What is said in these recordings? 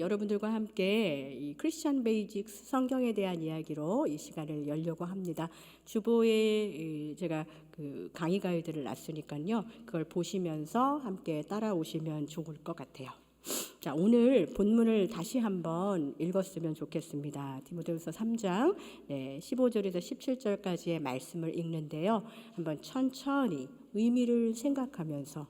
여러분들과 함께 이 크리스천 베이직스 성경에 대한 이야기로 이 시간을 열려고 합니다. 주보에 제가 그 강의 가이드를 놨으니까요. 그걸 보시면서 함께 따라오시면 좋을 것 같아요. 자, 오늘 본문을 다시 한번 읽었으면 좋겠습니다. 디모데후서 3장 15절에서 17절까지의 말씀을 읽는데요. 한번 천천히 의미를 생각하면서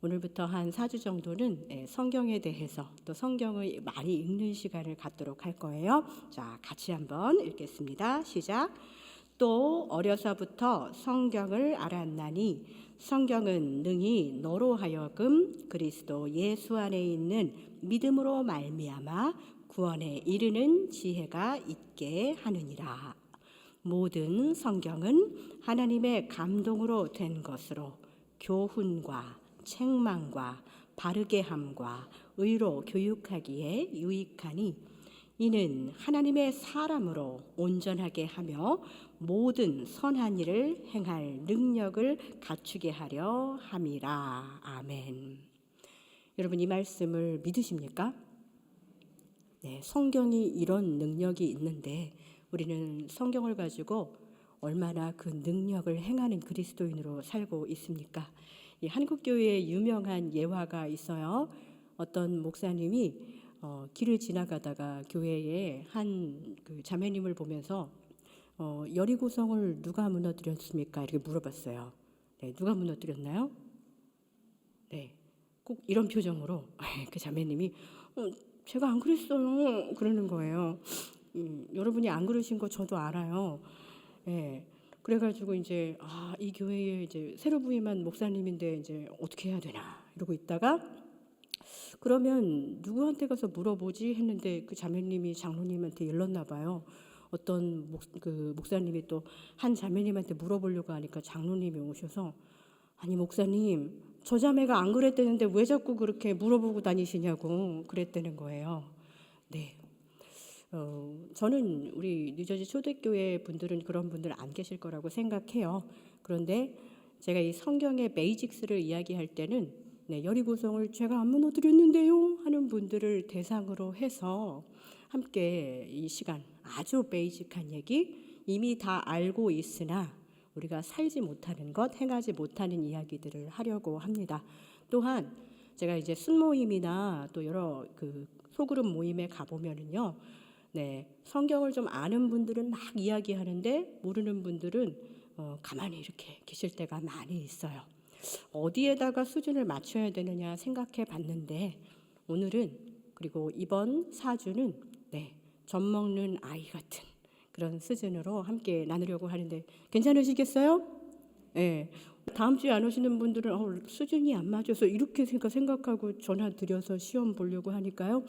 오늘부터 한 4주 정도는 성경에 대해서 또 성경을 많이 읽는 시간을 갖도록 할 거예요. 자, 같이 한번 읽겠습니다. 시작. 또 어려서부터 성경을 알았나니 성경은 능히 너로 하여금 그리스도 예수 안에 있는 믿음으로 말미암아 구원에 이르는 지혜가 있게 하느니라. 모든 성경은 하나님의 감동으로 된 것으로 교훈과 책망과 바르게 함과 의로 교육하기에 유익하니 이는 하나님의 사람으로 온전하게 하며 모든 선한 일을 행할 능력을 갖추게 하려 함이라. 아멘. 여러분, 이 말씀을 믿으십니까? 성경이 이런 능력이 있는데 우리는 성경을 가지고 얼마나 그 능력을 행하는 그리스도인으로 살고 있습니까? 이 한국교회에 유명한 예화가 있어요. 어떤 목사님이 길을 지나가다가 교회에 한 그 자매님을 보면서 여리고성을 누가 무너뜨렸습니까? 이렇게 물어봤어요. 누가 무너뜨렸나요? 꼭 이런 표정으로 그 자매님이 제가 안 그랬어요. 그러는 거예요. 여러분이 안 그러신 거 저도 알아요. 그래가지고 이제 이 교회에 이제 새로 부임한 목사님인데 이제 어떻게 해야 되나 이러고 있다가 그러면 누구한테 가서 물어보지 했는데 그 자매님이 장로님한테 일렀나 봐요. 어떤 목사님이 또 한 자매님한테 물어보려고 하니까 장로님이 오셔서 아니 목사님 저 자매가 안 그랬다는데 왜 자꾸 그렇게 물어보고 다니시냐고 그랬다는 거예요. 저는 우리 뉴저지 초대교회 분들은 그런 분들 안 계실 거라고 생각해요. 그런데 제가 이 성경의 베이직스를 이야기할 때는 여리고성을 제가 안 무너뜨렸는데요 하는 분들을 대상으로 해서 함께 이 시간 아주 베이직한 얘기 이미 다 알고 있으나 우리가 살지 못하는 것, 행하지 못하는 이야기들을 하려고 합니다. 또한 제가 이제 순모임이나 또 여러 그 소그룹 모임에 가보면은요. 성경을 좀 아는 분들은 막 이야기하는데 모르는 분들은 가만히 이렇게 계실 때가 많이 있어요. 어디에다가 수준을 맞춰야 되느냐 생각해 봤는데 오늘은 그리고 이번 4주는 젖 먹는 아이 같은 그런 수준으로 함께 나누려고 하는데 괜찮으시겠어요? 다음 주에 안 오시는 분들은 수준이 안 맞아서 이렇게 생각하고 전화 드려서 시험 보려고 하니까요.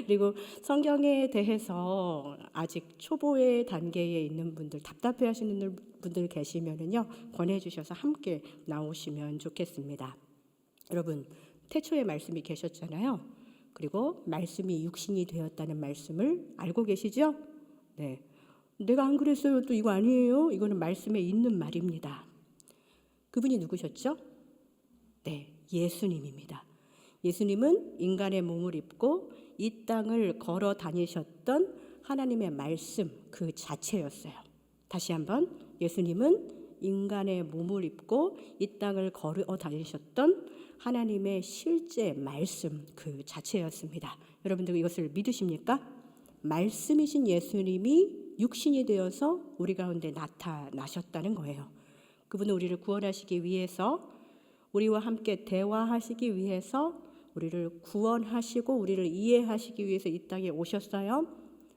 그리고 성경에 대해서 아직 초보의 단계에 있는 분들, 답답해 하시는 분들 계시면은요, 권해주셔서 함께 나오시면 좋겠습니다. 여러분, 태초에 말씀이 계셨잖아요. 그리고 말씀이 육신이 되었다는 말씀을 알고 계시죠? 내가 안 그랬어요. 또 이거 아니에요. 이거는 말씀에 있는 말입니다. 그분이 누구셨죠? 예수님입니다. 예수님은 인간의 몸을 입고 이 땅을 걸어 다니셨던 하나님의 말씀 그 자체였어요. 다시 한번 예수님은 인간의 몸을 입고 이 땅을 걸어 다니셨던 하나님의 실제 말씀 그 자체였습니다. 여러분들 이것을 믿으십니까? 말씀이신 예수님이 육신이 되어서 우리 가운데 나타나셨다는 거예요. 그분은 우리를 구원하시기 위해서 우리와 함께 대화하시기 위해서 우리를 구원하시고 우리를 이해하시기 위해서 이 땅에 오셨어요.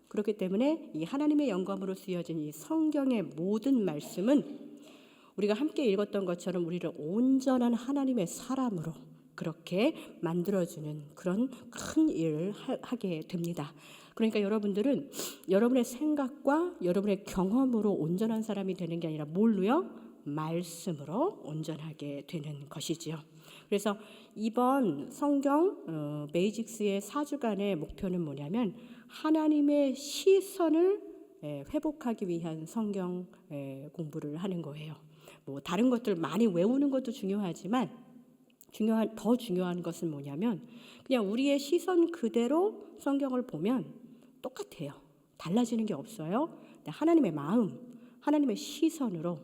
그렇기 때문에 이 하나님의 영감으로 쓰여진 이 성경의 모든 말씀은 우리가 함께 읽었던 것처럼 우리를 온전한 하나님의 사람으로 그렇게 만들어주는 그런 큰 일을 하게 됩니다. 그러니까 여러분들은 여러분의 생각과 여러분의 경험으로 온전한 사람이 되는 게 아니라 뭘로요? 말씀으로 온전하게 되는 것이지요. 그래서 이번 성경 베이직스의 4주간의 목표는 뭐냐면 하나님의 시선을 회복하기 위한 성경 공부를 하는 거예요. 뭐 다른 것들 많이 외우는 것도 중요하지만 더 중요한 것은 뭐냐면 그냥 우리의 시선 그대로 성경을 보면 똑같아요. 달라지는 게 없어요. 하나님의 마음, 하나님의 시선으로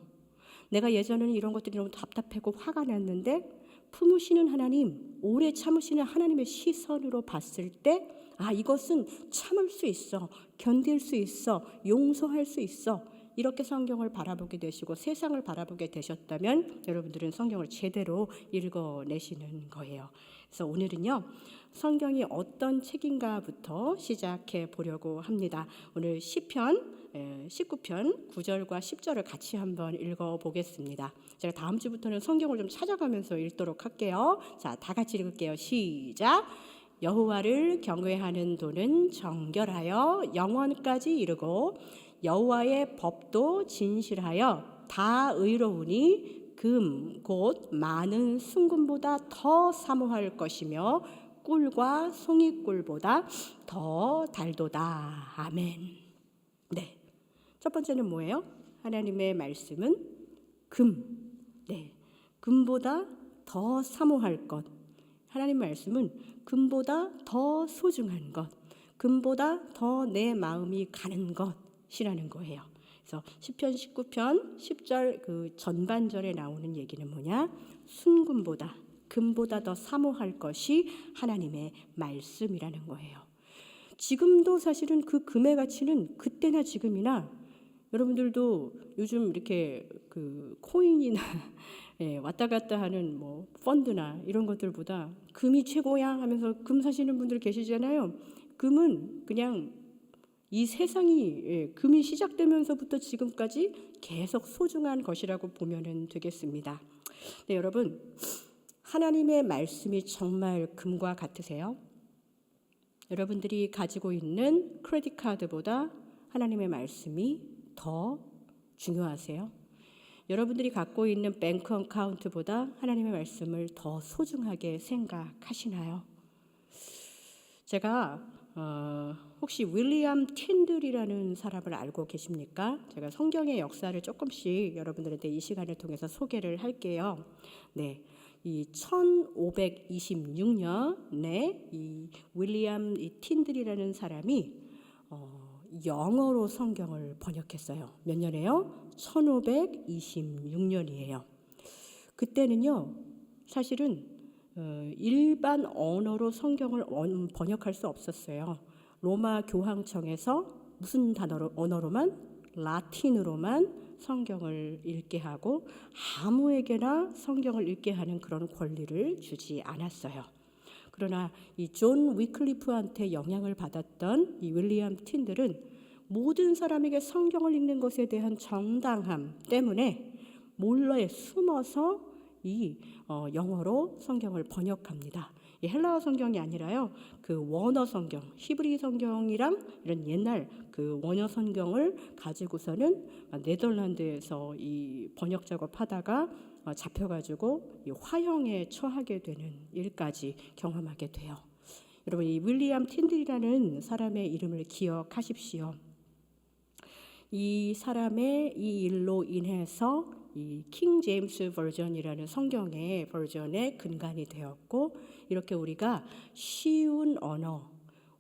내가 예전에는 이런 것들이 너무 답답하고 화가 났는데 품으시는 하나님, 오래 참으시는 하나님의 시선으로 봤을 때 이것은 참을 수 있어, 견딜 수 있어, 용서할 수 있어. 이렇게 성경을 바라보게 되시고 세상을 바라보게 되셨다면 여러분들은 성경을 제대로 읽어내시는 거예요. 그래서 오늘은요, 성경이 어떤 책인가부터 시작해 보려고 합니다. 오늘 시편 19편 9절과 10절을 같이 한번 읽어보겠습니다. 제가 다음 주부터는 성경을 좀 찾아가면서 읽도록 할게요. 자, 다 같이 읽을게요. 시작. 여호와를 경외하는 도는 정결하여 영원까지 이르고 여호와의 법도 진실하여 다 의로우니 금 곧 많은 순금보다 더 사모할 것이며 꿀과 송이꿀보다 더 달도다. 아멘. 네. 첫 번째는 뭐예요? 하나님의 말씀은 금. 네. 금보다 더 사모할 것. 하나님 말씀은 금보다 더 소중한 것. 금보다 더 내 마음이 가는 것이라는 거예요. 그래서 시편 19편 10절 그 전반절에 나오는 얘기는 뭐냐? 순금보다 금보다 더 사모할 것이 하나님의 말씀이라는 거예요. 지금도 사실은 그 금의 가치는 그때나 지금이나 여러분들도 요즘 이렇게 그 코인이나 왔다 갔다 하는 뭐 펀드나 이런 것들보다 금이 최고야 하면서 금 사시는 분들 계시잖아요. 금은 그냥 이 세상이 금이 시작되면서부터 지금까지 계속 소중한 것이라고 보면 되겠습니다. 네, 여러분, 하나님의 말씀이 정말 금과 같으세요? 여러분들이 가지고 있는 크레딧 카드보다 하나님의 말씀이 더 중요하세요? 여러분들이 갖고 있는 뱅크 어카운트보다 하나님의 말씀을 더 소중하게 생각하시나요? 제가 혹시 윌리엄 틴들이라는 사람을 알고 계십니까? 제가 성경의 역사를 조금씩 여러분들한테 이 시간을 통해서 소개를 할게요. 네, 이 1526년에 이 윌리엄 틴들이라는 사람이 영어로 성경을 번역했어요. 몇 년에요? 1526년이에요. 그때는요, 사실은 일반 언어로 성경을 번역할 수 없었어요. 로마 교황청에서 무슨 언어로만? 라틴으로만 성경을 읽게 하고 아무에게나 성경을 읽게 하는 그런 권리를 주지 않았어요. 그러나 이 존 위클리프한테 영향을 받았던 이 윌리엄 틴들은 모든 사람에게 성경을 읽는 것에 대한 정당함 때문에 몰래 숨어서 이 영어로 성경을 번역합니다. 이 헬라어 성경이 아니라요, 그 원어 성경, 히브리 성경이랑 이런 옛날 그 원어 성경을 가지고서는 네덜란드에서 이 번역 작업하다가 잡혀가지고 이 화형에 처하게 되는 일까지 경험하게 돼요. 여러분, 이 윌리엄 틴들이라는 사람의 이름을 기억하십시오. 이 사람의 이 일로 인해서 이 킹 제임스 버전이라는 성경의 버전의 근간이 되었고, 이렇게 우리가 쉬운 언어,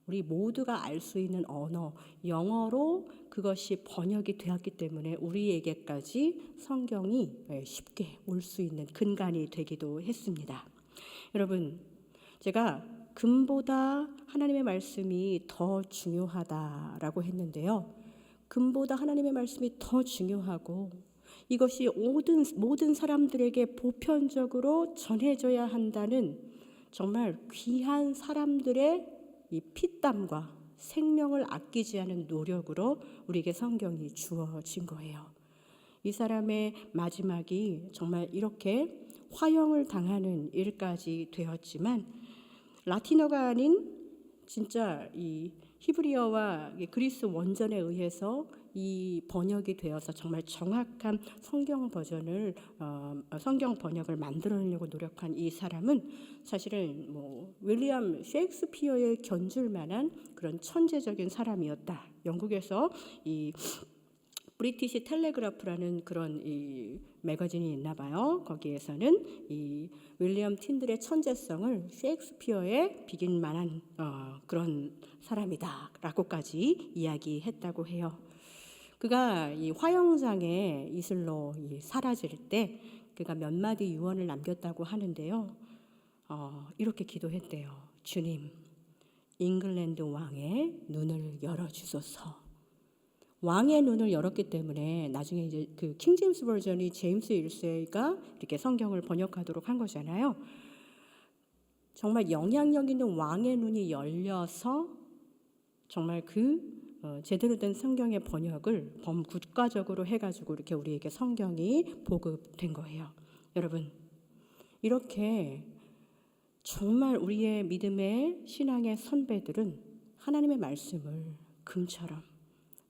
우리 모두가 알 수 있는 언어, 영어로 그것이 번역이 되었기 때문에 우리에게까지 성경이 쉽게 올 수 있는 근간이 되기도 했습니다. 여러분, 제가 금보다 하나님의 말씀이 더 중요하다라고 했는데요. 금보다 하나님의 말씀이 더 중요하고 이것이 모든 사람들에게 보편적으로 전해져야 한다는 정말 귀한 사람들의 이 피땀과 생명을 아끼지 않은 노력으로 우리에게 성경이 주어진 거예요. 이 사람의 마지막이 정말 이렇게 화형을 당하는 일까지 되었지만 라틴어가 아닌 진짜 이 히브리어와 그리스 원전에 의해서 이 번역이 되어서 정말 정확한 성경 번역을 만들어내려고 노력한 이 사람은 사실은 뭐 윌리엄 셰익스피어에 견줄 만한 그런 천재적인 사람이었다. 영국에서 이 브리티시 텔레그래프라는 그런 이 매거진이 있나 봐요. 거기에서는 이 윌리엄 틴들의 천재성을 셰익스피어에 비길 만한 그런 사람이다라고까지 이야기했다고 해요. 그가 이 화영장에 이슬로 사라질 때 그가 몇 마디 유언을 남겼다고 하는데요. 이렇게 기도했대요. 주님, 잉글랜드 왕의 눈을 열어주소서. 왕의 눈을 열었기 때문에 나중에 이제 그 킹제임스 버전이 제임스 1세가 이렇게 성경을 번역하도록 한 거잖아요. 정말 영향력 있는 왕의 눈이 열려서 정말 제대로 된 성경의 번역을 범국가적으로 해가지고 이렇게 우리에게 성경이 보급된 거예요. 여러분, 이렇게 정말 우리의 믿음의 신앙의 선배들은 하나님의 말씀을 금처럼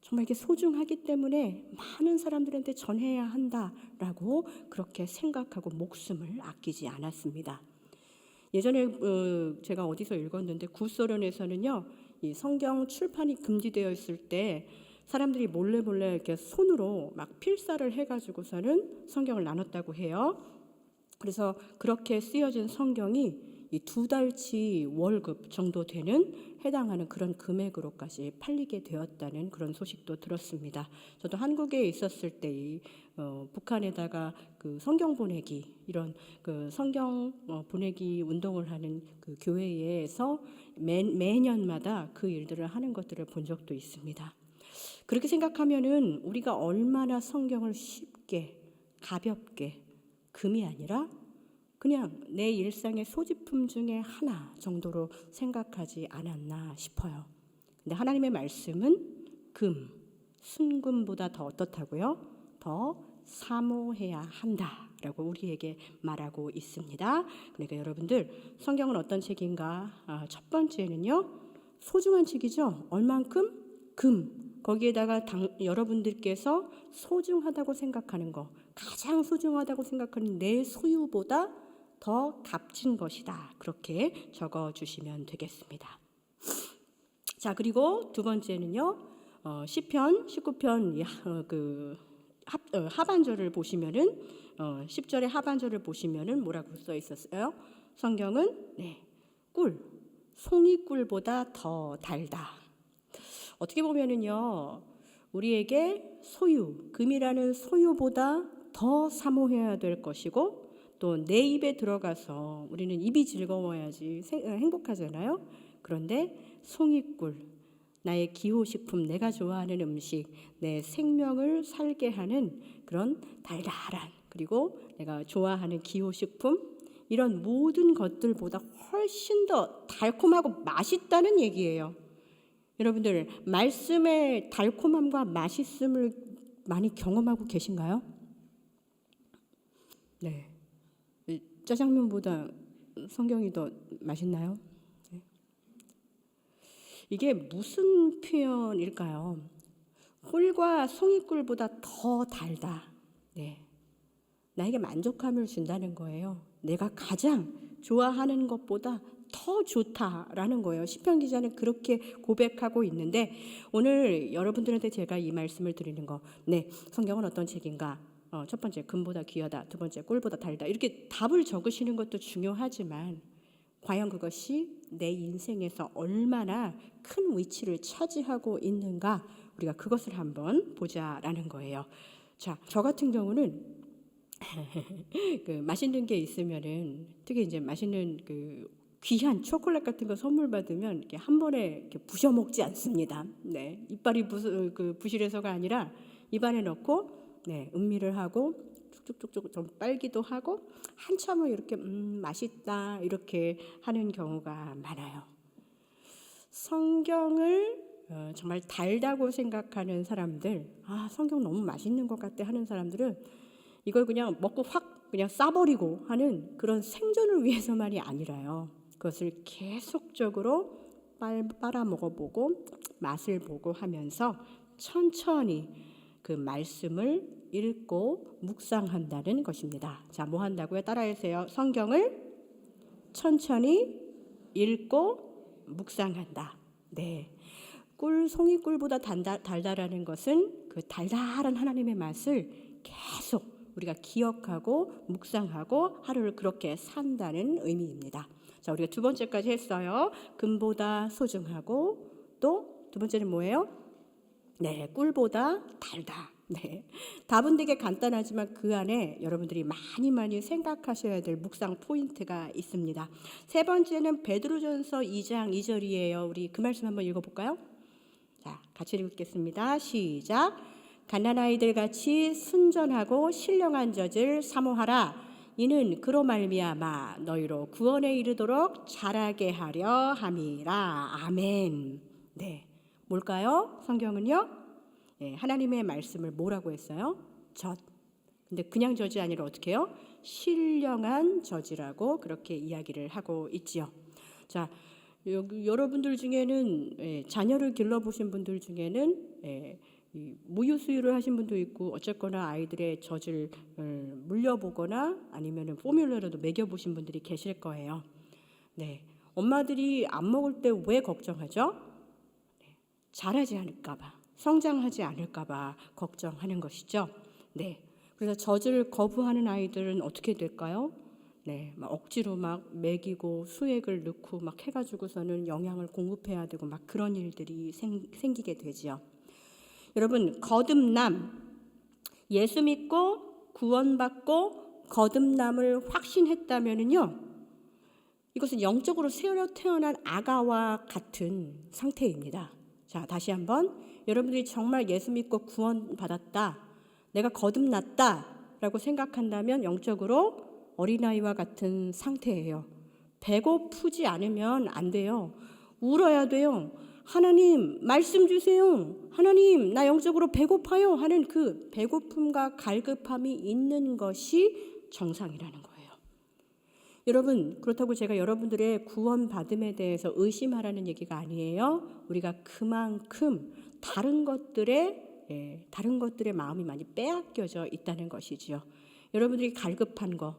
정말 이게 소중하기 때문에 많은 사람들한테 전해야 한다라고 그렇게 생각하고 목숨을 아끼지 않았습니다. 예전에 제가 어디서 읽었는데 구소련에서는요, 이 성경 출판이 금지되어 있을 때 사람들이 몰래 이렇게 손으로 막 필사를 해가지고서는 성경을 나눴다고 해요. 그래서 그렇게 쓰여진 성경이 이 2달치 월급 정도 되는 해당하는 그런 금액으로까지 팔리게 되었다는 그런 소식도 들었습니다. 저도 한국에 있었을 때 북한에다가 그 성경 보내기 이런 그 성경 보내기 운동을 하는 그 교회에서 매년마다 그 일들을 하는 것들을 본 적도 있습니다. 그렇게 생각하면은 우리가 얼마나 성경을 쉽게 가볍게 금이 아니라 그냥 내 일상의 소지품 중에 하나 정도로 생각하지 않았나 싶어요. 근데 하나님의 말씀은 순금보다 더 어떻다고요? 더 사모해야 한다라고 우리에게 말하고 있습니다. 그러니까 여러분들 성경은 어떤 책인가? 첫 번째는요, 소중한 책이죠. 얼만큼? 거기에다가 여러분들께서 소중하다고 생각하는 거, 가장 소중하다고 생각하는 내 소유보다 더 값진 것이다. 그렇게 적어주시면 되겠습니다. 자, 그리고 두 번째는요, 시편 19편 하반절을 보시면은 10절의 하반절을 보시면은 뭐라고 써 있었어요? 성경은 송이꿀보다 더 달다. 어떻게 보면은요, 우리에게 금이라는 소유보다 더 사모해야 될 것이고, 또 내 입에 들어가서 우리는 입이 즐거워야지 행복하잖아요. 그런데 송이꿀, 나의 기호식품, 내가 좋아하는 음식, 내 생명을 살게 하는 그런 달달한, 그리고 내가 좋아하는 기호식품, 이런 모든 것들보다 훨씬 더 달콤하고 맛있다는 얘기예요. 여러분들, 말씀의 달콤함과 맛있음을 많이 경험하고 계신가요? 네. 짜장면보다 성경이 더 맛있나요? 네. 이게 무슨 표현일까요? 꿀과 송이꿀보다 더 달다. 네. 나에게 만족감을 준다는 거예요. 내가 가장 좋아하는 것보다 더 좋다라는 거예요. 시편 기자는 그렇게 고백하고 있는데, 오늘 여러분들한테 제가 이 말씀을 드리는 거, 성경은 어떤 책인가? 첫 번째, 금보다 귀하다. 두 번째, 꿀보다 달다. 이렇게 답을 적으시는 것도 중요하지만 과연 그것이 내 인생에서 얼마나 큰 위치를 차지하고 있는가, 우리가 그것을 한번 보자라는 거예요. 자, 저 같은 경우는 맛있는 게 있으면은, 특히 이제 맛있는 귀한 초콜릿 같은 거 선물 받으면 이렇게 한 번에 이렇게 부셔 먹지 않습니다. 네, 이빨이 부실해서가 아니라 입안에 넣고 음미를 하고 쭉쭉쭉쭉 좀 빨기도 하고 한참을 이렇게 맛있다 이렇게 하는 경우가 많아요. 성경을 정말 달다고 생각하는 사람들, 성경 너무 맛있는 것 같아 하는 사람들은 이걸 그냥 먹고 확 그냥 싸버리고 하는 그런 생존을 위해서만이 아니라요. 그것을 계속적으로 빨아 먹어보고 맛을 보고 하면서 천천히 그 말씀을 읽고 묵상한다는 것입니다. 자, 뭐 한다고요? 따라해주세요. 성경을 천천히 읽고 묵상한다. 네, 송이꿀보다 달달하는 것은 그 달달한 하나님의 맛을 계속 우리가 기억하고 묵상하고 하루를 그렇게 산다는 의미입니다. 자, 우리가 두 번째까지 했어요. 금보다 소중하고 또 두 번째는 뭐예요? 네, 꿀보다 달다. 네, 답은 되게 간단하지만 그 안에 여러분들이 많이 생각하셔야 될 묵상 포인트가 있습니다. 세 번째는 베드로전서 2장 2절이에요. 우리 그 말씀 한번 읽어볼까요? 자, 같이 읽겠습니다. 시작. 갓난아이들 같이 순전하고 신령한 젖을 사모하라. 이는 그로 말미암아 너희로 구원에 이르도록 자라게 하려 함이라. 아멘. 네, 뭘까요? 성경은요? 네, 하나님의 말씀을 뭐라고 했어요? 젖. 근데 그냥 젖이 아니라 어떻게 해요? 신령한 젖이라고 그렇게 이야기를 하고 있지요. 자, 여러분들 중에는 자녀를 길러보신 분들 중에는 무유 수유를 하신 분도 있고 어쨌거나 아이들의 젖을 물려보거나 아니면 포뮬러라도 먹여보신 분들이 계실 거예요. 네, 엄마들이 안 먹을 때 왜 걱정하죠? 자라지 않을까봐, 성장하지 않을까봐 걱정하는 것이죠. 네, 그래서 젖을 거부하는 아이들은 어떻게 될까요? 네, 막 억지로 막 먹이고 수액을 넣고 막 해가지고서는 영양을 공급해야 되고 막 그런 일들이 생기게 되지요. 여러분, 거듭남, 예수 믿고 구원받고 거듭남을 확신했다면은요, 이것은 영적으로 새로 태어난 아가와 같은 상태입니다. 자, 다시 한번 여러분들이 정말 예수 믿고 구원받았다, 내가 거듭났다 라고 생각한다면 영적으로 어린아이와 같은 상태예요. 배고프지 않으면 안 돼요. 울어야 돼요. 하나님 말씀 주세요. 하나님 나 영적으로 배고파요 하는 그 배고픔과 갈급함이 있는 것이 정상이라는 거예요. 여러분, 그렇다고 제가 여러분들의 구원받음에 대해서 의심하라는 얘기가 아니에요. 우리가 그만큼 다른 것들에 마음이 많이 빼앗겨져 있다는 것이지요. 여러분들이 갈급한 거,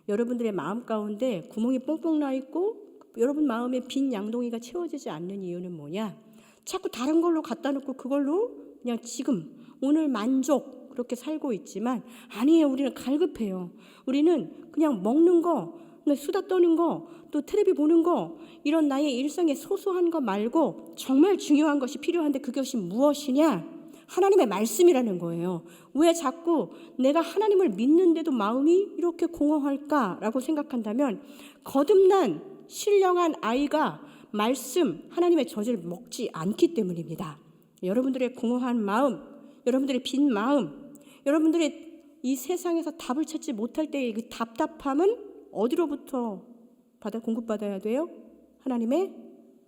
여러분들의 마음 가운데 구멍이 뽕뽕 나 있고 여러분 마음에 빈 양동이가 채워지지 않는 이유는 뭐냐? 자꾸 다른 걸로 갖다 놓고 그걸로 그냥 지금 오늘 만족 그렇게 살고 있지만 아니에요. 우리는 갈급해요. 우리는 그냥 먹는 거, 수다 떠는 거, 또 텔레비 보는 거, 이런 나의 일상의 소소한 거 말고 정말 중요한 것이 필요한데 그것이 무엇이냐? 하나님의 말씀이라는 거예요. 왜 자꾸 내가 하나님을 믿는데도 마음이 이렇게 공허할까라고 생각한다면 거듭난 신령한 아이가 말씀, 하나님의 젖을 먹지 않기 때문입니다. 여러분들의 공허한 마음, 여러분들의 빈 마음, 여러분들의 이 세상에서 답을 찾지 못할 때의 그 답답함은 어디로부터 공급받아야 돼요? 하나님의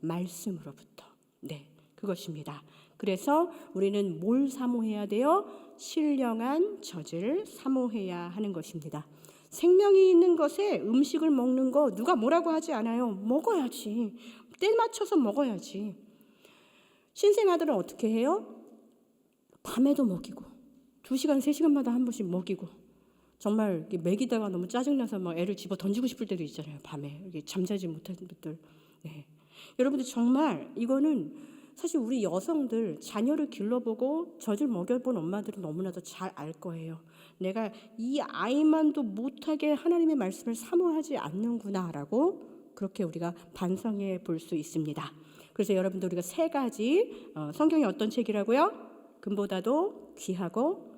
말씀으로부터. 네, 그것입니다. 그래서 우리는 뭘 사모해야 돼요? 신령한 젖을 사모해야 하는 것입니다. 생명이 있는 것에 음식을 먹는 거 누가 뭐라고 하지 않아요. 먹어야지. 때 맞춰서 먹어야지. 신생아들은 어떻게 해요? 밤에도 먹이고 2시간, 3시간마다 한 번씩 먹이고 정말 먹이다가 너무 짜증나서 막 애를 집어 던지고 싶을 때도 있잖아요. 밤에 잠자지 못하는 분들. 네. 여러분들 정말 이거는 사실 우리 여성들 자녀를 길러보고 젖을 먹여본 엄마들은 너무나도 잘 알 거예요. 내가 이 아이만도 못하게 하나님의 말씀을 사모하지 않는구나라고 그렇게 우리가 반성해 볼 수 있습니다. 그래서 여러분들 우리가 3가지 성경이 어떤 책이라고요? 금보다도 귀하고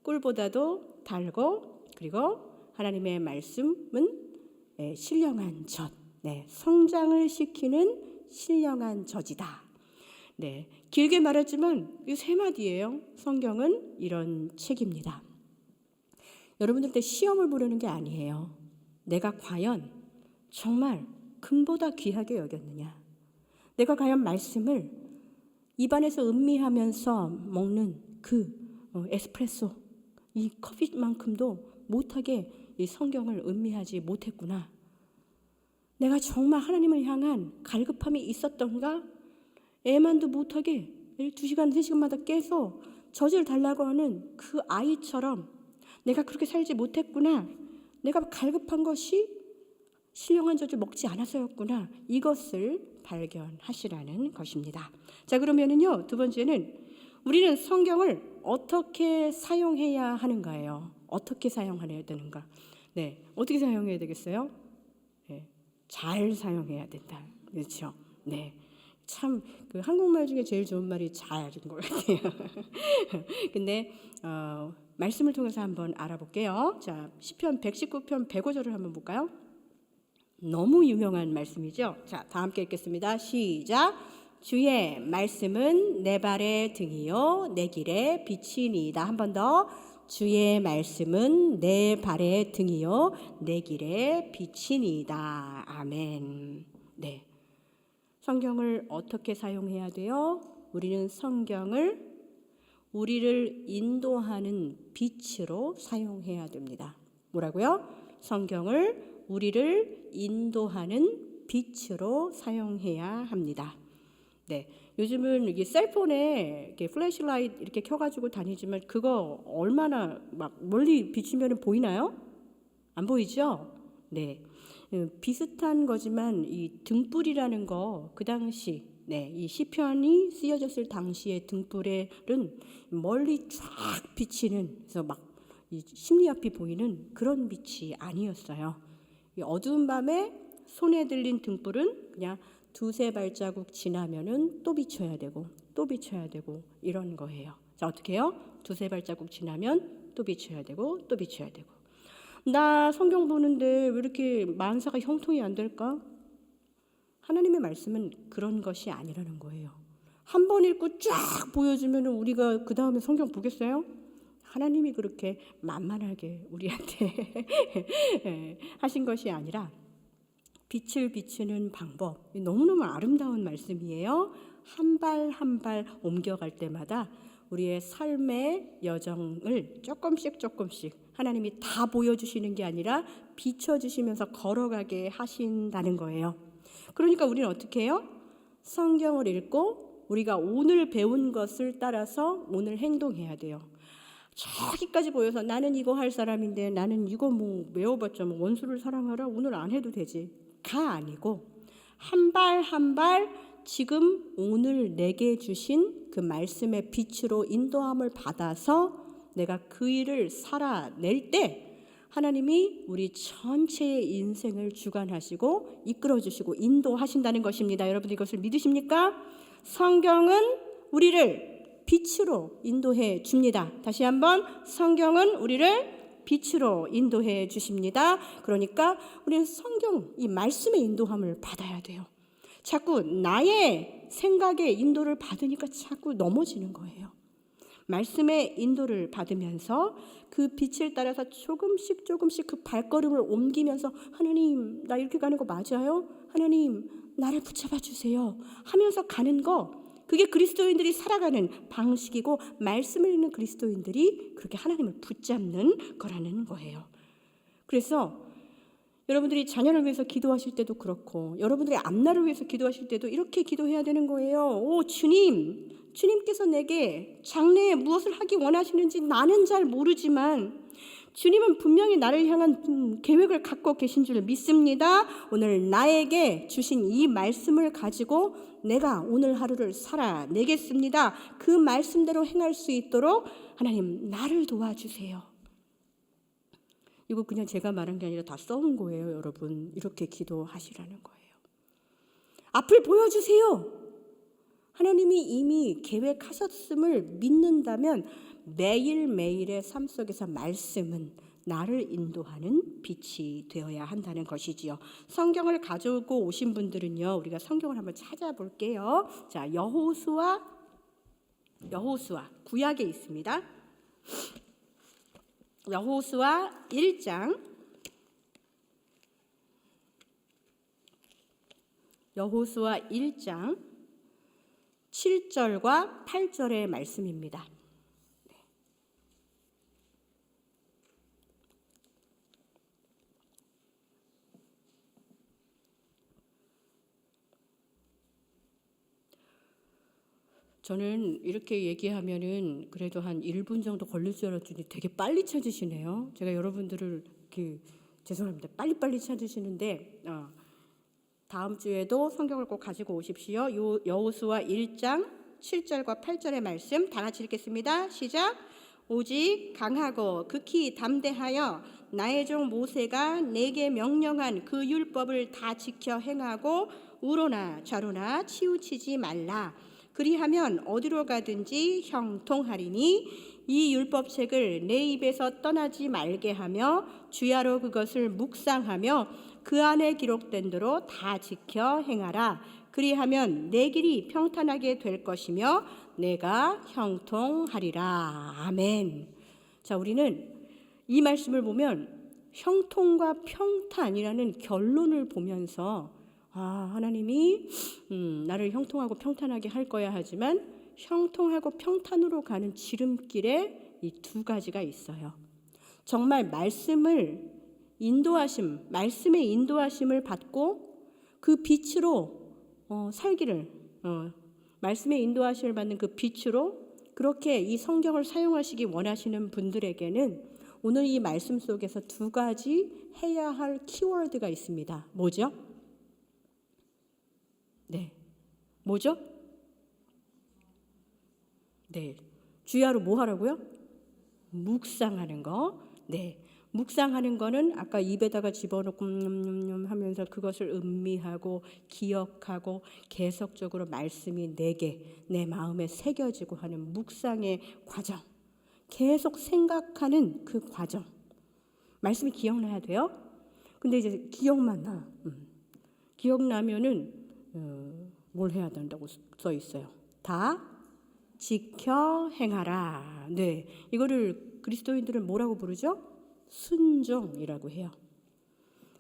꿀보다도 달고 그리고 하나님의 말씀은 신령한 젖, 성장을 시키는 신령한 젖이다. 네, 길게 말했지만 이 3마디예요. 성경은 이런 책입니다. 여러분들한테 시험을 보려는 게 아니에요. 내가 과연 정말 금보다 귀하게 여겼느냐? 내가 과연 말씀을 입안에서 음미하면서 먹는 그 에스프레소, 이 커피만큼도 못하게 이 성경을 음미하지 못했구나. 내가 정말 하나님을 향한 갈급함이 있었던가? 애만도 못하게 2시간, 3시간마다 깨서 젖을 달라고 하는 그 아이처럼 내가 그렇게 살지 못했구나. 내가 갈급한 것이 신령한 젖을 먹지 않아서였구나. 이것을 발견하시라는 것입니다. 자, 그러면은요, 두 번째는 우리는 성경을 어떻게 사용해야 하는가예요. 어떻게 사용해야 되는가? 네, 어떻게 사용해야 되겠어요? 네, 잘 사용해야 된다. 그렇죠? 네, 참 그 한국말 중에 제일 좋은 말이 잘인 것 같아요. 근데 말씀을 통해서 한번 알아볼게요. 자, 시편 119편 105절을 한번 볼까요? 너무 유명한 말씀이죠. 자, 다 함께 읽겠습니다. 시작. 주의 말씀은 내 발의 등이요 내 길의 빛이니이다. 한 번 더. 주의 말씀은 내 발의 등이요 내 길의 빛이니이다. 아멘. 네. 성경을 어떻게 사용해야 돼요? 우리는 성경을 우리를 인도하는 빛으로 사용해야 됩니다. 뭐라고요? 성경을 우리를 인도하는 빛으로 사용해야 합니다. 네, 요즘은 이게 셀폰에 이렇게 플래시라이트 이렇게 켜가지고 다니지만 그거 얼마나 막 멀리 비추면 보이나요? 안 보이죠? 네, 비슷한 거지만 이 등불이라는 거 그 당시 이 시편이 쓰여졌을 당시의 등불은 멀리 쫙 비치는 그래서 막 이 심리 앞이 보이는 그런 빛이 아니었어요. 이 어두운 밤에 손에 들린 등불은 그냥 두세 발자국 지나면은 또 비춰야 되고 또 비춰야 되고 이런 거예요. 자, 어떻게 해요? 두세 발자국 지나면 또 비춰야 되고 또 비춰야 되고. 나 성경 보는데 왜 이렇게 만사가 형통이 안 될까? 하나님의 말씀은 그런 것이 아니라는 거예요. 한 번 읽고 쫙 보여주면 우리가 그 다음에 성경 보겠어요? 하나님이 그렇게 만만하게 우리한테 하신 것이 아니라 빛을 비추는 방법, 너무너무 아름다운 말씀이에요. 한 발 한 발 옮겨갈 때마다 우리의 삶의 여정을 조금씩 하나님이 다 보여주시는 게 아니라 비춰주시면서 걸어가게 하신다는 거예요. 그러니까 우리는 어떻게 해요? 성경을 읽고 우리가 오늘 배운 것을 따라서 오늘 행동해야 돼요. 저기까지 보여서 나는 이거 할 사람인데 나는 이거 뭐 외워봤자 뭐 원수를 사랑하라 오늘 안 해도 되지 가 아니고 한 발 한 발 지금 오늘 내게 주신 그 말씀의 빛으로 인도함을 받아서 내가 그 일을 살아낼 때 하나님이 우리 전체의 인생을 주관하시고 이끌어주시고 인도하신다는 것입니다. 여러분 이것을 믿으십니까? 성경은 우리를 빛으로 인도해 줍니다. 다시 한번 성경은 우리를 빛으로 인도해 주십니다. 그러니까 우리는 성경 이 말씀의 인도함을 받아야 돼요. 자꾸 나의 생각의 인도를 받으니까 자꾸 넘어지는 거예요. 말씀의 인도를 받으면서 그 빛을 따라서 조금씩 그 발걸음을 옮기면서 하나님 나 이렇게 가는 거 맞아요? 하나님 나를 붙잡아 주세요 하면서 가는 거 그게 그리스도인들이 살아가는 방식이고 말씀을 읽는 그리스도인들이 그렇게 하나님을 붙잡는 거라는 거예요. 그래서 여러분들이 자녀를 위해서 기도하실 때도 그렇고 여러분들의 앞날을 위해서 기도하실 때도 이렇게 기도해야 되는 거예요. 오 주님, 주님께서 내게 장래에 무엇을 하기 원하시는지 나는 잘 모르지만 주님은 분명히 나를 향한 계획을 갖고 계신 줄 믿습니다. 오늘 나에게 주신 이 말씀을 가지고 내가 오늘 하루를 살아내겠습니다. 그 말씀대로 행할 수 있도록 하나님 나를 도와주세요. 이거 그냥 제가 말한 게 아니라 다 써온 거예요. 여러분 이렇게 기도하시라는 거예요. 앞을 보여주세요. 하나님이 이미 계획하셨음을 믿는다면 매일매일의 삶 속에서 말씀은 나를 인도하는 빛이 되어야 한다는 것이지요. 성경을 가지고 오신 분들은요. 우리가 성경을 한번 찾아볼게요. 자, 여호수아 구약에 있습니다. 여호수아 1장 여호수아 1장 7절과 8절의 말씀입니다. 저는 이렇게 얘기하면은 그래도 한 1분 정도 걸릴 줄 알았더니 되게 빨리 찾으시네요. 제가 여러분들을 죄송합니다. 빨리빨리 찾으시는데 다음 주에도 성경을 꼭 가지고 오십시오. 여호수아 1장 7절과 8절의 말씀 다 같이 읽겠습니다. 시작. 오직 강하고 극히 담대하여 나의 종 모세가 내게 명령한 그 율법을 다 지켜 행하고 우로나 좌로나 치우치지 말라. 그리하면 어디로 가든지 형통하리니 이 율법책을 내 입에서 떠나지 말게 하며 주야로 그것을 묵상하며 그 안에 기록된 대로 다 지켜 행하라. 그리하면 내 길이 평탄하게 될 것이며 내가 형통하리라. 아멘. 자, 우리는 이 말씀을 보면 형통과 평탄이라는 결론을 보면서 하나님이 나를 형통하고 평탄하게 할 거야 하지만 형통하고 평탄으로 가는 지름길에 이 두 가지가 있어요. 정말 말씀의 인도하심을 받고 그 빛으로 살기를 말씀의 인도하심을 받는 그 빛으로 그렇게 이 성경을 사용하시기 원하시는 분들에게는 오늘 이 말씀 속에서 두 가지 해야 할 키워드가 있습니다. 뭐죠? 네. 뭐죠? 네. 주야로 뭐 하라고요? 묵상하는 거. 네. 묵상하는 거는 아까 입에다가 집어넣고 하면서 그것을 음미하고 기억하고 계속적으로 말씀이 내 마음에 새겨지고 하는 묵상의 과정. 계속 생각하는 그 과정. 말씀이 기억나야 돼요. 근데 이제 기억만 나. 기억나면은 뭘 해야 된다고 써 있어요. 다 지켜 행하라. 네, 이거를 그리스도인들은 뭐라고 부르죠? 순종이라고 해요.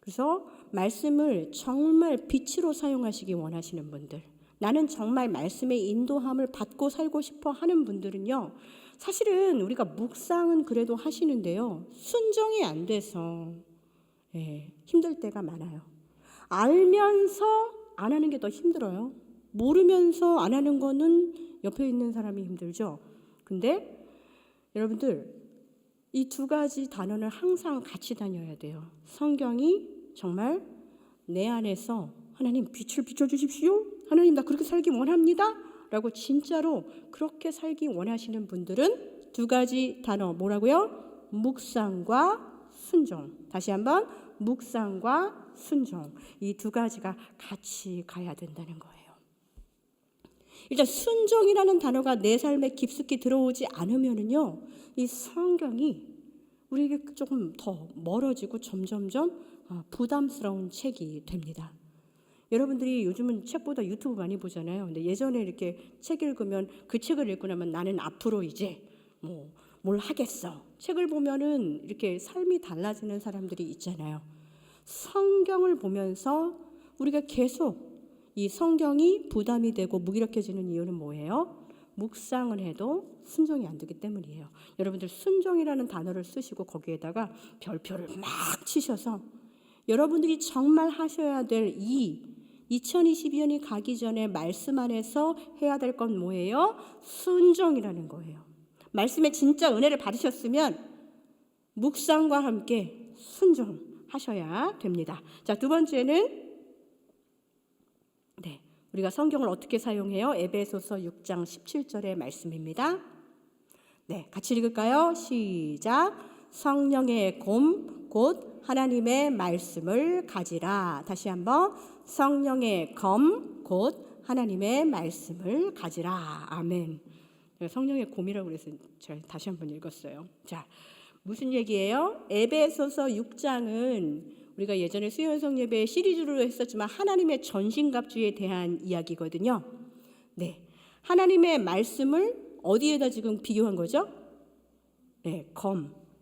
그래서 말씀을 정말 빛으로 사용하시기 원하시는 분들, 나는 정말 말씀의 인도함을 받고 살고 싶어 하는 분들은요, 사실은 우리가 묵상은 그래도 하시는데요, 순종이 안 돼서 힘들 때가 많아요. 알면서 안 하는 게 더 힘들어요. 모르면서 안 하는 거는 옆에 있는 사람이 힘들죠. 근데 여러분들, 이 두 가지 단어는 항상 같이 다녀야 돼요. 성경이 정말 내 안에서 하나님 빛을 비춰주십시오. 하나님 나 그렇게 살기 원합니다. 라고 진짜로 그렇게 살기 원하시는 분들은 두 가지 단어 뭐라고요? 묵상과 순종. 다시 한번 묵상과 순종. 이 두 가지가 같이 가야 된다는 거예요. 일단 순종이라는 단어가 내 삶에 깊숙이 들어오지 않으면은요, 이 성경이 우리에게 조금 더 멀어지고 점점점 부담스러운 책이 됩니다. 여러분들이 요즘은 책보다 유튜브 많이 보잖아요. 근데 예전에 이렇게 책 읽으면 그 책을 읽고 나면 나는 앞으로 이제 뭘 하겠어. 책을 보면은 이렇게 삶이 달라지는 사람들이 있잖아요. 성경을 보면서 우리가 계속 이 성경이 부담이 되고 무기력해지는 이유는 뭐예요? 묵상을 해도 순종이 안 되기 때문이에요. 여러분들 순종이라는 단어를 쓰시고 거기에다가 별표를 막 치셔서 여러분들이 정말 하셔야 될 이 2022년이 가기 전에 말씀 안에서 해야 될 건 뭐예요? 순종이라는 거예요. 말씀에 진짜 은혜를 받으셨으면 묵상과 함께 순종하셔야 됩니다. 자, 두 번째는 우리가 성경을 어떻게 사용해요? 에베소서 6장 17절의 말씀입니다. 네, 같이 읽을까요? 시작. 성령의 검, 곧 하나님의 말씀을 가지라. 다시 한번 성령의 검, 곧 하나님의 말씀을 가지라. 아멘. 성령의 곰이라고 그래서 제가 다시 한번 읽었어요. 자, 무슨 얘기예요? 에베소서 6장은 우리가 예전에 수요연성 예배 시리즈로 했었지만 하나님의 전신갑주에 대한 이야기거든요. 네, 하나님의 말씀을 어디에다 지금 비교한 거죠? 네,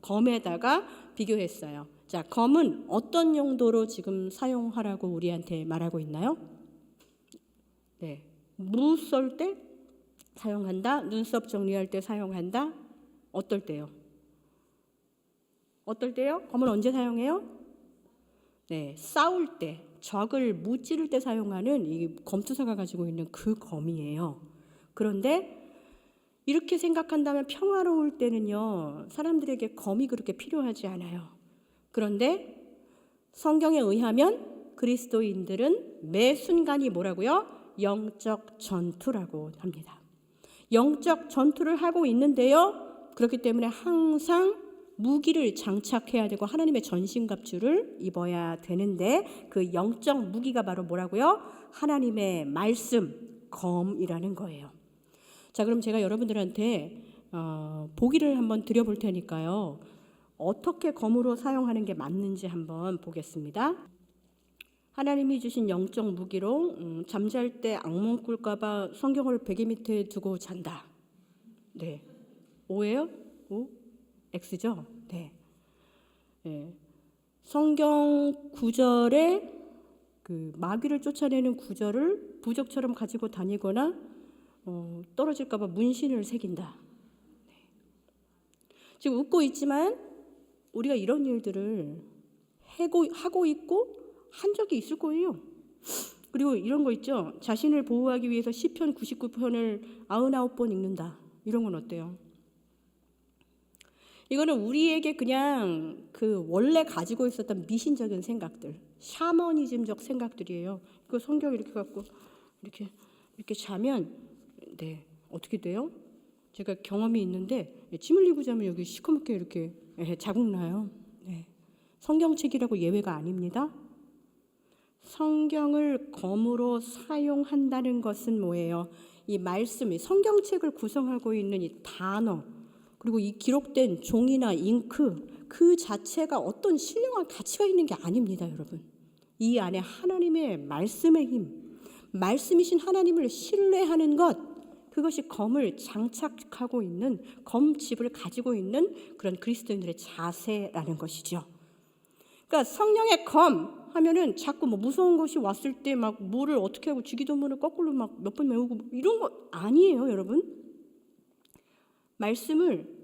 검에다가 비교했어요. 자, 검은 어떤 용도로 지금 사용하라고 우리한테 말하고 있나요? 네, 무 썰 때 사용한다. 눈썹 정리할 때 사용한다. 어떨 때요? 어떨 때요? 검은 언제 사용해요? 네, 싸울 때, 적을 무찌를 때 사용하는 이 검투사가 가지고 있는 그 검이에요. 그런데 이렇게 생각한다면 평화로울 때는요, 사람들에게 검이 그렇게 필요하지 않아요. 그런데 성경에 의하면 그리스도인들은 매 순간이 뭐라고요? 영적 전투라고 합니다. 영적 전투를 하고 있는데요, 그렇기 때문에 항상 무기를 장착해야 되고 하나님의 전신갑주를 입어야 되는데 그 영적 무기가 바로 뭐라고요? 하나님의 말씀, 검이라는 거예요. 자, 그럼 제가 여러분들한테 보기를 한번 드려볼 테니까요. 어떻게 검으로 사용하는 게 맞는지 한번 보겠습니다. 하나님이 주신 영적 무기로 잠잘 때 악몽 꿀까봐 성경을 베개 밑에 두고 잔다. 네, O예요? O? X죠? 네. 네. 성경 구절에 그 마귀를 쫓아내는 구절을 부적처럼 가지고 다니거나 떨어질까봐 문신을 새긴다. 네. 지금 웃고 있지만 우리가 이런 일들을 하고 있고 한 적이 있을 거예요. 그리고 이런 거 있죠. 자신을 보호하기 위해서 시편 99편을 99번 읽는다. 이런 건 어때요? 이거는 우리에게 그냥 그 원래 가지고 있었던 미신적인 생각들, 샤머니즘적 생각들이에요. 그 성경 이렇게 갖고 이렇게 자면 네 어떻게 돼요? 제가 경험이 있는데 침 흘리고 자면 여기 시커멓게 이렇게 자국 나요. 네. 성경책이라고 예외가 아닙니다. 성경을 검으로 사용한다는 것은 뭐예요? 이 말씀이 성경책을 구성하고 있는 이 단어 그리고 이 기록된 종이나 잉크 그 자체가 어떤 신령한 가치가 있는 게 아닙니다, 여러분. 이 안에 하나님의 말씀의 힘, 말씀이신 하나님을 신뢰하는 것, 그것이 검을 장착하고 있는 검집을 가지고 있는 그런 그리스도인들의 자세라는 것이죠. 그러니까 성령의 검 하면은 자꾸 뭐 무서운 것이 왔을 때 막 뭐를 어떻게 하고 주기도문을 거꾸로 막 몇 번 외우고 이런 거 아니에요, 여러분. 말씀을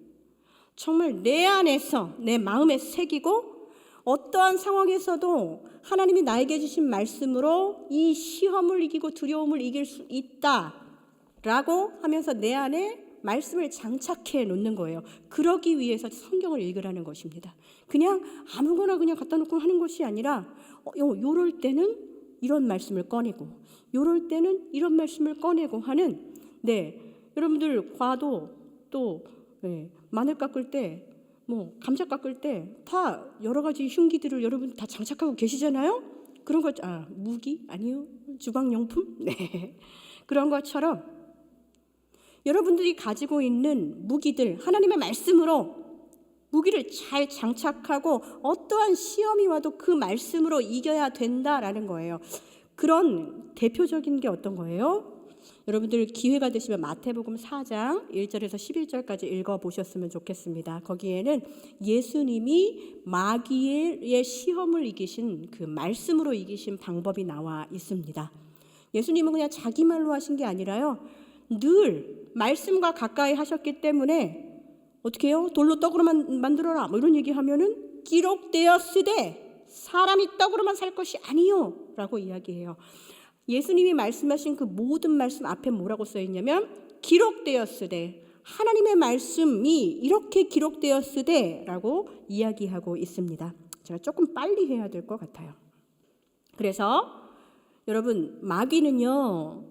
정말 내 안에서 내 마음에 새기고 어떠한 상황에서도 하나님이 나에게 주신 말씀으로 이 시험을 이기고 두려움을 이길 수 있다라고 하면서 내 안에 말씀을 장착해 놓는 거예요. 그러기 위해서 성경을 읽으라는 것입니다. 그냥 아무거나 그냥 갖다 놓고 하는 것이 아니라 요럴 때는 이런 말씀을 꺼내고 요럴 때는 이런 말씀을 꺼내고 하는 여러분들 과도 또 마늘 깎을 때 뭐 감자 깎을 때 다 여러 가지 흉기들을 여러분 다 장착하고 계시잖아요. 그런 것 무기 아니요 주방용품 네 그런 것처럼 여러분들이 가지고 있는 무기들 하나님의 말씀으로 무기를 잘 장착하고 어떠한 시험이 와도 그 말씀으로 이겨야 된다라는 거예요. 그런 대표적인 게 어떤 거예요? 여러분들 기회가 되시면 마태복음 4장 1절에서 11절까지 읽어보셨으면 좋겠습니다. 거기에는 예수님이 마귀의 시험을 이기신 그 말씀으로 이기신 방법이 나와 있습니다. 예수님은 그냥 자기 말로 하신 게 아니라요. 늘 말씀과 가까이 하셨기 때문에 어떻게 해요? 돌로 떡으로만 만들어라 뭐 이런 얘기하면은 기록되었으되 사람이 떡으로만 살 것이 아니요 라고 이야기해요. 예수님이 말씀하신 그 모든 말씀 앞에 뭐라고 써있냐면 기록되었으되 하나님의 말씀이 이렇게 기록되었으되 라고 이야기하고 있습니다. 제가 조금 빨리 해야 될 것 같아요. 그래서 여러분 마귀는요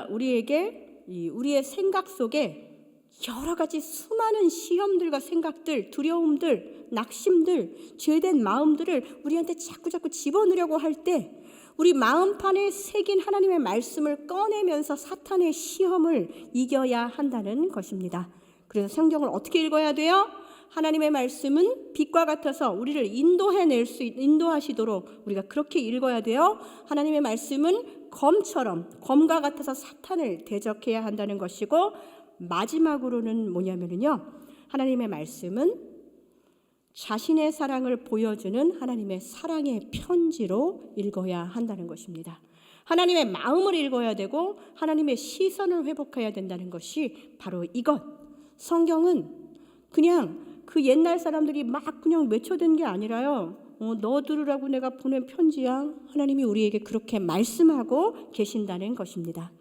우리에게 우리의 생각 속에 여러 가지 수많은 시험들과 생각들, 두려움들, 낙심들, 죄된 마음들을 우리한테 자꾸 집어넣으려고 할 때 우리 마음판에 새긴 하나님의 말씀을 꺼내면서 사탄의 시험을 이겨야 한다는 것입니다. 그래서 성경을 어떻게 읽어야 돼요? 하나님의 말씀은 빛과 같아서 우리를 인도하시도록 우리가 그렇게 읽어야 돼요. 하나님의 말씀은 검과 같아서 사탄을 대적해야 한다는 것이고 마지막으로는 뭐냐면요. 하나님의 말씀은 자신의 사랑을 보여주는 하나님의 사랑의 편지로 읽어야 한다는 것입니다. 하나님의 마음을 읽어야 되고 하나님의 시선을 회복해야 된다는 것이 바로 이것. 성경은 그냥 그 옛날 사람들이 막 그냥 외쳐댄 게 아니라요. 너 들으라고 내가 보낸 편지야. 하나님이 우리에게 그렇게 말씀하고 계신다는 것입니다.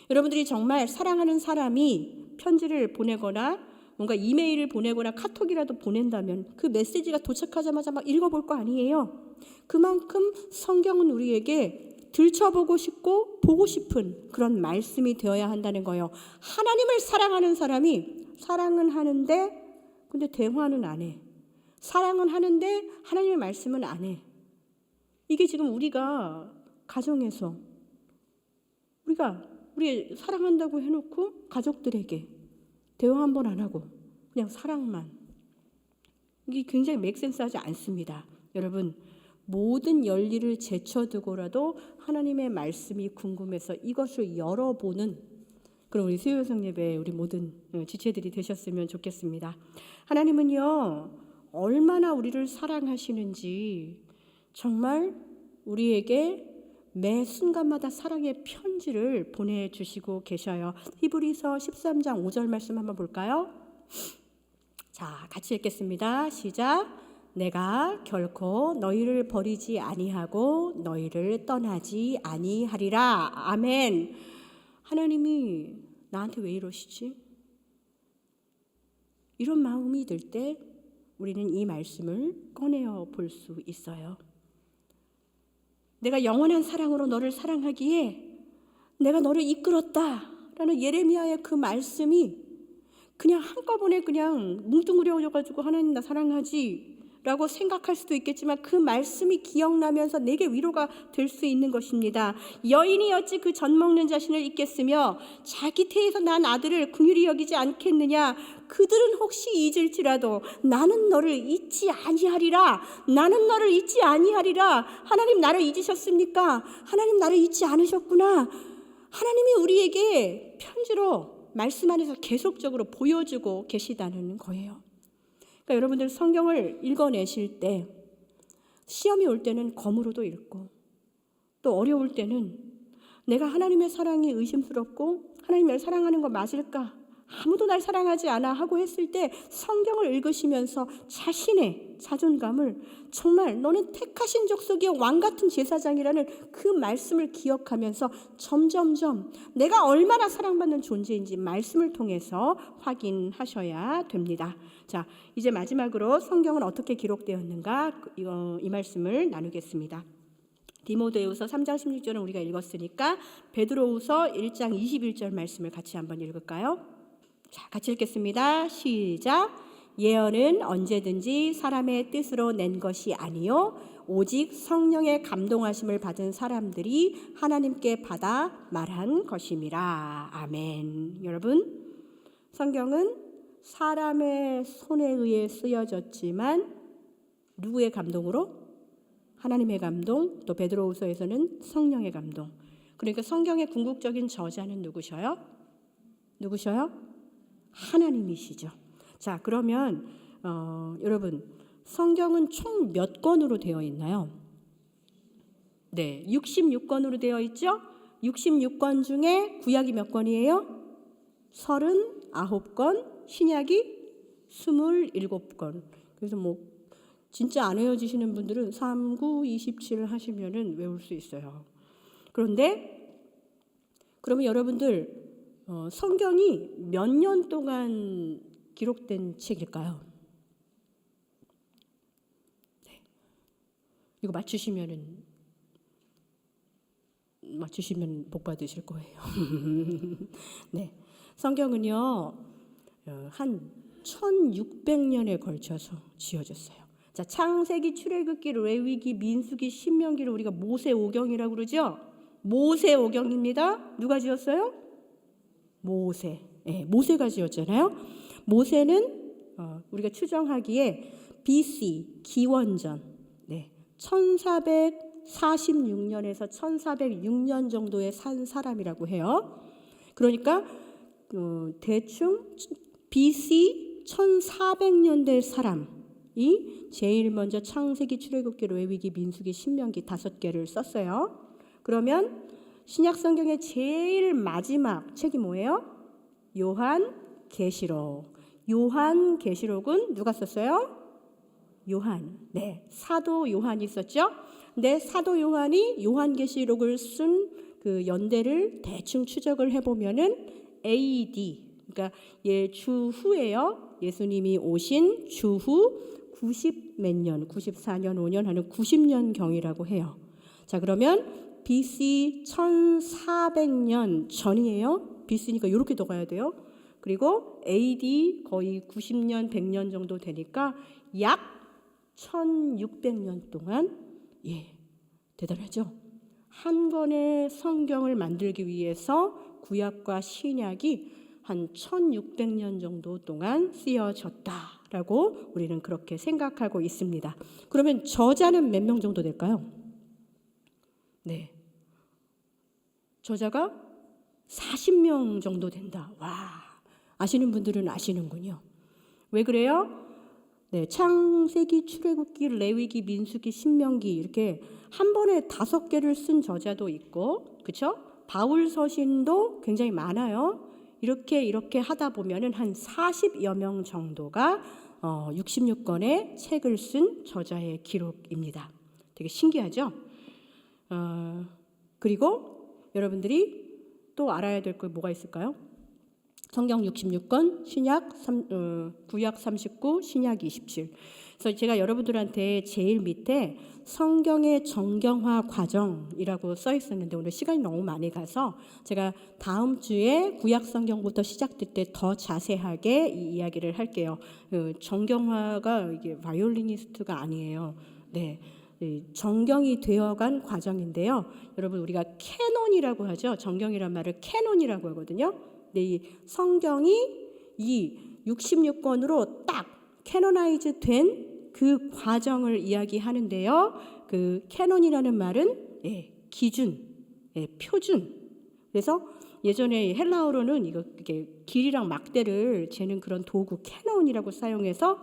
여러분들이 정말 사랑하는 사람이 편지를 보내거나 뭔가 이메일을 보내거나 카톡이라도 보낸다면 그 메시지가 도착하자마자 막 읽어볼 거 아니에요. 그만큼 성경은 우리에게 들춰보고 싶고 보고 싶은 그런 말씀이 되어야 한다는 거예요. 하나님을 사랑하는 사람이 사랑은 하는데 근데 대화는 안 해. 사랑은 하는데 하나님의 말씀은 안 해. 이게 지금 우리가 가정에서 우리 사랑한다고 해놓고 가족들에게 대화 한 번 안 하고 그냥 사랑만, 이게 굉장히 맥센스하지 않습니다. 여러분, 모든 열리를 제쳐두고라도 하나님의 말씀이 궁금해서 이것을 열어보는 그런 우리 수요성 예배 우리 모든 지체들이 되셨으면 좋겠습니다. 하나님은요, 얼마나 우리를 사랑하시는지 정말 우리에게 매 순간마다 사랑의 편지를 보내주시고 계셔요. 히브리서 13장 5절 말씀 한번 볼까요? 자, 같이 읽겠습니다. 시작. 내가 결코 너희를 버리지 아니하고 너희를 떠나지 아니하리라. 아멘. 하나님이 나한테 왜 이러시지? 이런 마음이 들 때 우리는 이 말씀을 꺼내어 볼 수 있어요. 내가 영원한 사랑으로 너를 사랑하기에 내가 너를 이끌었다라는 예레미야의 그 말씀이 그냥 한꺼번에 그냥 뭉뚱그려져가지고 하나님 나 사랑하지 라고 생각할 수도 있겠지만 그 말씀이 기억나면서 내게 위로가 될 수 있는 것입니다. 여인이 어찌 그 젖 먹는 자신을 잊겠으며 자기 태에서 난 아들을 긍휼히 여기지 않겠느냐. 그들은 혹시 잊을지라도 나는 너를 잊지 아니하리라. 나는 너를 잊지 아니하리라. 하나님 나를 잊으셨습니까? 하나님 나를 잊지 않으셨구나. 하나님이 우리에게 편지로 말씀 안에서 계속적으로 보여주고 계시다는 거예요. 그러니까 여러분들 성경을 읽어내실 때 시험이 올 때는 검으로도 읽고 또 어려울 때는 내가 하나님의 사랑이 의심스럽고 하나님을 사랑하는 거 맞을까? 아무도 날 사랑하지 않아 하고 했을 때 성경을 읽으시면서 자신의 자존감을 정말 너는 택하신 족속의 왕같은 제사장이라는 그 말씀을 기억하면서 점점점 내가 얼마나 사랑받는 존재인지 말씀을 통해서 확인하셔야 됩니다. 자, 이제 마지막으로 성경은 어떻게 기록되었는가 이 말씀을 나누겠습니다. 디모데후서 3장 16절은 우리가 읽었으니까 베드로후서 1장 21절 말씀을 같이 한번 읽을까요? 자, 같이 읽겠습니다. 시작. 예언은 언제든지 사람의 뜻으로 낸 것이 아니요 오직 성령의 감동하심을 받은 사람들이 하나님께 받아 말한 것임이라. 아멘. 여러분, 성경은 사람의 손에 의해 쓰여졌지만 누구의 감동으로? 하나님의 감동, 또 베드로후서에서는 성령의 감동. 그러니까 성경의 궁극적인 저자는 누구셔요? 하나님이시죠. 자, 그러면 여러분, 성경은 총 몇 권으로 되어 있나요? 네, 66권으로 되어 있죠. 66권 중에 구약이 몇 권이에요? 39권, 신약이 27권. 그래서 뭐 진짜 안 외워지시는 분들은 3, 9, 27 하시면은 외울 수 있어요. 그런데 그러면 여러분들 성경이 몇 년 동안 기록된 책일까요? 네. 이거 맞추시면 복 받으실 거예요. 네, 성경은요 한 1600년에 걸쳐서 지어졌어요. 자, 창세기, 출애굽기, 레위기, 민수기, 신명기를 우리가 모세오경이라고 그러죠. 모세오경입니다. 누가 지었어요? 모세. 네, 모세가 지었잖아요. 모세는 우리가 추정하기에 BC 기원전 1446년에서 1406년 정도에 산 사람이라고 해요. 그러니까 대충 BC 1400년대 사람이 제일 먼저 창세기, 출애굽기, 레위기, 민수기, 신명기 5개를 썼어요. 그러면 신약 성경의 제일 마지막 책이 뭐예요? 요한계시록. 요한계시록은 누가 썼어요? 요한. 네, 사도 요한이 썼죠. 근데 사도 요한이 요한계시록을 쓴 그 연대를 대충 추적을 해보면은 AD, 그러니까 주후예요. 예수님이 오신 주후 90 몇 년, 94년, 5년 하는 90년 경이라고 해요. 자, 그러면 BC 1400년 전이에요. BC니까 이렇게 더 가야 돼요. 그리고 AD 거의 90년, 100년 정도 되니까 약 1600년 동안, 대단하죠. 한 권의 성경을 만들기 위해서 구약과 신약이 한 1600년 정도 동안 쓰여졌다라고 우리는 그렇게 생각하고 있습니다. 그러면 저자는 몇 명 정도 될까요? 네, 저자가 40명 정도 된다. 와, 아시는 분들은 아시는군요. 왜 그래요? 네, 창세기, 출애굽기, 레위기, 민수기, 신명기 이렇게 한 번에 5개를 쓴 저자도 있고, 그렇죠? 바울 서신도 굉장히 많아요. 이렇게 하다 보면은 한 40여 명 정도가 66권의 책을 쓴 저자의 기록입니다. 되게 신기하죠? 그리고 여러분들이 또 알아야 될 거 뭐가 있을까요? 성경 66권, 구약 39, 신약 27. 그래서 제가 여러분들한테 제일 밑에 성경의 정경화 과정이라고 써 있었는데 오늘 시간이 너무 많이 가서 제가 다음 주에 구약 성경부터 시작될 때 더 자세하게 이 이야기를 할게요. 정경화가 이게 바이올리니스트가 아니에요. 네. 정경이 되어간 과정인데요. 여러분 우리가 캐논이라고 하죠. 정경이란 말을 캐논이라고 하거든요. 이 성경이 이 66권으로 딱 캐노나이즈 된 그 과정을 이야기하는데요. 그 캐논이라는 말은 기준, 표준. 그래서 예전에 헬라어로는 이게 길이랑 막대를 재는 그런 도구 캐논이라고 사용해서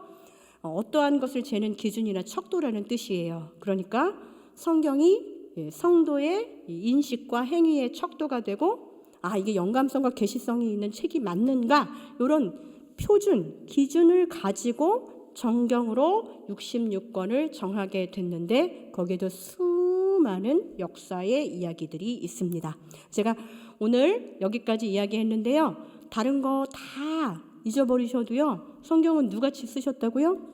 어떠한 것을 재는 기준이나 척도라는 뜻이에요. 그러니까 성경이 성도의 인식과 행위의 척도가 되고 이게 영감성과 계시성이 있는 책이 맞는가 이런 표준, 기준을 가지고 정경으로 66권을 정하게 됐는데 거기에도 수많은 역사의 이야기들이 있습니다. 제가 오늘 여기까지 이야기했는데요. 다른 거 다 잊어버리셔도요. 성경은 누같이 쓰셨다고요?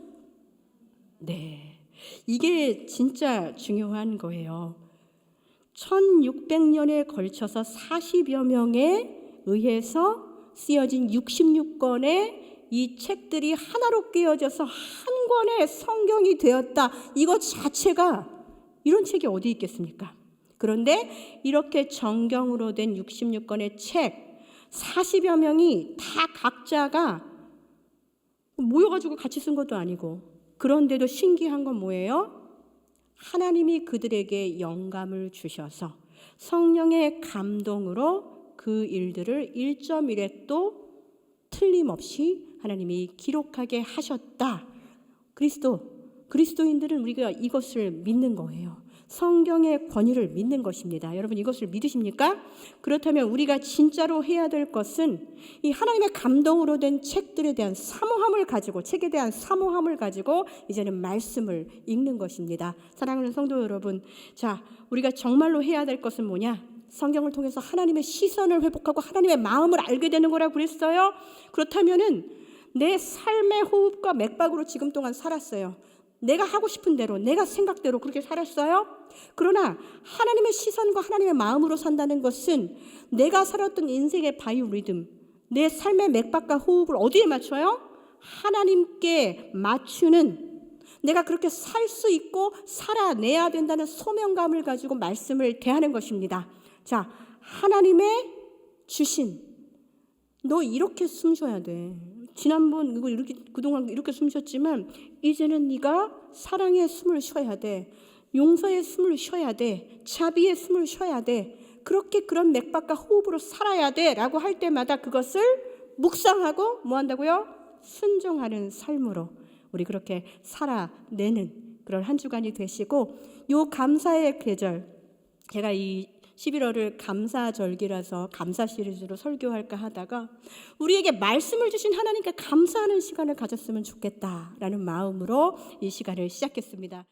네, 이게 진짜 중요한 거예요. 1600년에 걸쳐서 40여 명에 의해서 쓰여진 66권의 이 책들이 하나로 깨어져서 한 권의 성경이 되었다. 이것 자체가 이런 책이 어디 있겠습니까? 그런데 이렇게 정경으로 된 66권의 책 40여 명이 다 각자가 모여가지고 같이 쓴 것도 아니고 그런데도 신기한 건 뭐예요? 하나님이 그들에게 영감을 주셔서 성령의 감동으로 그 일들을 1.1획도 틀림없이 하나님이 기록하게 하셨다. 그리스도인들은 우리가 이것을 믿는 거예요. 성경의 권위를 믿는 것입니다. 여러분 이것을 믿으십니까? 그렇다면 우리가 진짜로 해야 될 것은 이 하나님의 감동으로 된 책들에 대한 사모함을 가지고 책에 대한 사모함을 가지고 이제는 말씀을 읽는 것입니다. 사랑하는 성도 여러분, 자 우리가 정말로 해야 될 것은 뭐냐? 성경을 통해서 하나님의 시선을 회복하고 하나님의 마음을 알게 되는 거라고 그랬어요. 그렇다면은 내 삶의 호흡과 맥박으로 지금 동안 살았어요. 내가 하고 싶은 대로 내가 생각대로 그렇게 살았어요. 그러나 하나님의 시선과 하나님의 마음으로 산다는 것은 내가 살았던 인생의 바이오리듬, 내 삶의 맥박과 호흡을 어디에 맞춰요? 하나님께 맞추는, 내가 그렇게 살 수 있고 살아내야 된다는 소명감을 가지고 말씀을 대하는 것입니다. 자, 하나님의 주신 너 이렇게 숨 쉬어야 돼. 지난번 이거 이렇게 그동안 이렇게 숨 쉬었지만 이제는 네가 사랑의 숨을 쉬어야 돼. 용서의 숨을 쉬어야 돼. 자비의 숨을 쉬어야 돼. 그렇게 그런 맥박과 호흡으로 살아야 돼라고 할 때마다 그것을 묵상하고 뭐 한다고요? 순종하는 삶으로 우리 그렇게 살아내는 그런 한 주간이 되시고, 요 감사의 계절, 제가 이 11월을 감사절기라서 감사 시리즈로 설교할까 하다가 우리에게 말씀을 주신 하나님께 감사하는 시간을 가졌으면 좋겠다라는 마음으로 이 시간을 시작했습니다.